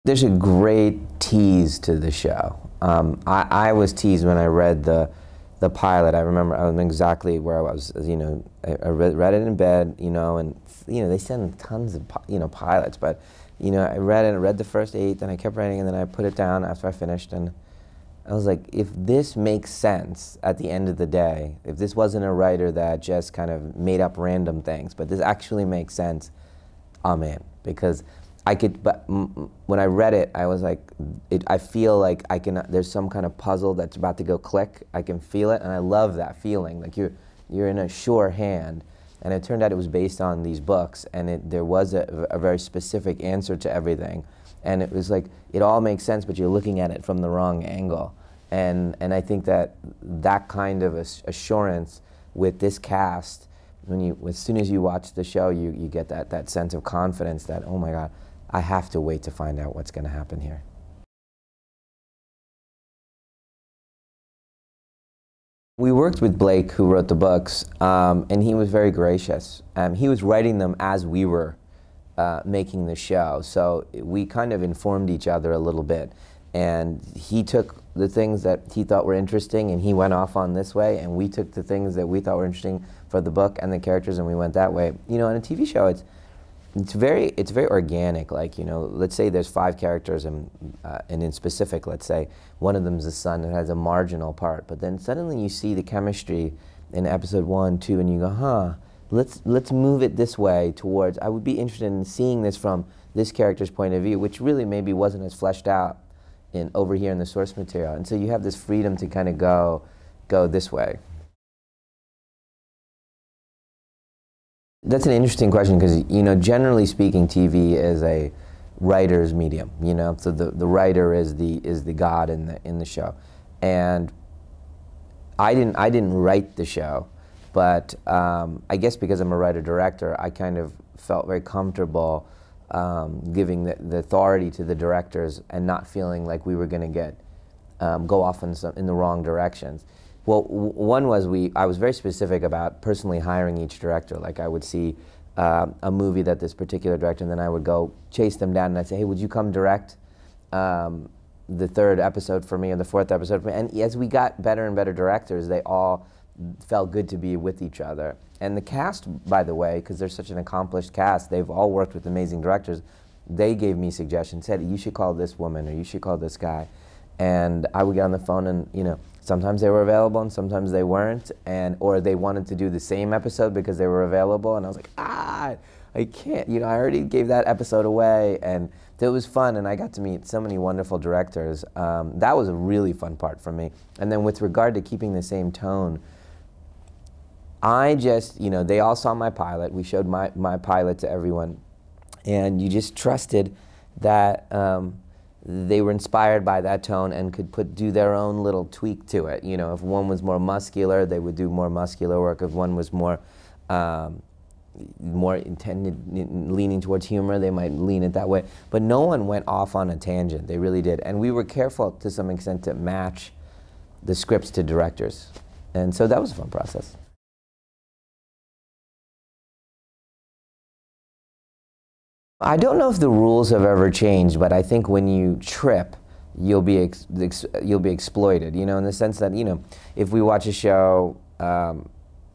There's a great tease to the show. I was teased when I read the pilot. I remember I was exactly where I was. You know, I read it in bed. You know, and you know they send tons of pilots, but you know I read the first 8, then I kept writing, and then I put it down after I finished, and I was like, if this makes sense at the end of the day, if this wasn't a writer that just kind of made up random things, but this actually makes sense, I'm in. Because I could, but when I read it, I was like, I feel like I can, there's some kind of puzzle that's about to go click. I can feel it, and I love that feeling. Like you're in a sure hand. And it turned out it was based on these books, and there was a very specific answer to everything. And it was like, it all makes sense, but you're looking at it from the wrong angle. And I think that kind of assurance with this cast, as soon as you watch the show, you get that sense of confidence that, oh my God, I have to wait to find out what's going to happen here. We worked with Blake, who wrote the books, and he was very gracious. He was writing them as we were making the show, so we kind of informed each other a little bit. And he took the things that he thought were interesting, and he went off on this way, and we took the things that we thought were interesting for the book and the characters, and we went that way. You know, in a TV show, it's very organic. Like, you know, let's say there's 5 characters, and in specific, let's say one of them's the son that has a marginal part, but then suddenly you see the chemistry in episode 1, 2, and you go, huh, let's move it this way towards, I would be interested in seeing this from this character's point of view, which really maybe wasn't as fleshed out over here in the source material. And so you have this freedom to kind of go this way. That's an interesting question, because, you know, generally speaking, TV is a writer's medium, you know, so the writer is the god in the show. And I didn't write the show, but I guess because I'm a writer-director, I kind of felt very comfortable giving the authority to the directors and not feeling like we were going to go off in the wrong directions. Well, one was I was very specific about personally hiring each director. Like, I would see a movie that this particular director, and then I would go chase them down, and I'd say, hey, would you come direct the 3rd episode for me, or the 4th episode for me? And as we got better and better directors, they all felt good to be with each other. And the cast, by the way, because they're such an accomplished cast, they've all worked with amazing directors, they gave me suggestions, said, you should call this woman, or you should call this guy. And I would get on the phone, and, you know, sometimes they were available and sometimes they weren't, or they wanted to do the same episode because they were available, and I was like, I can't, you know, I already gave that episode away. And it was fun, and I got to meet so many wonderful directors. That was a really fun part for me. And then with regard to keeping the same tone, I just, you know, they all saw my pilot. We showed my pilot to everyone, and you just trusted that they were inspired by that tone and could do their own little tweak to it. You know, if one was more muscular, they would do more muscular work. If one was more intended, leaning towards humor, they might lean it that way. But no one went off on a tangent. They really did. And we were careful to some extent to match the scripts to directors. And so that was a fun process. I don't know if the rules have ever changed, but I think when you trip, you'll be exploited. You know, in the sense that, you know, if we watch a show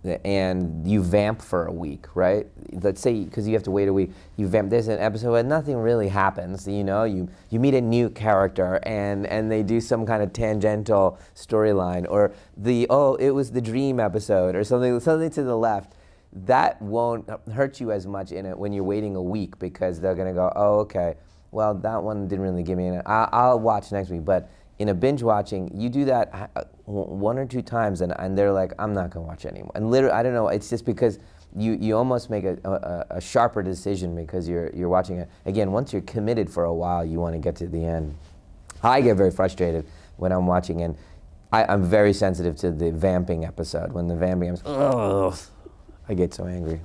and you vamp for a week, right? Let's say, because you have to wait a week, you vamp. There's an episode where nothing really happens. You know, you meet a new character and they do some kind of tangential storyline, or it was the dream episode, or something to the left. That won't hurt you as much in it when you're waiting a week, because they're going to go, oh, okay, well, that one didn't really give me an, I'll watch next week. But in a binge watching, you do that 1 or 2 times, and they're like, I'm not going to watch anymore. And literally, I don't know, it's just because you almost make a sharper decision because you're watching it. Again, once you're committed for a while, you want to get to the end. I get very frustrated when I'm watching, and I'm very sensitive to the vamping episode. When the vamping, ugh. I get so angry.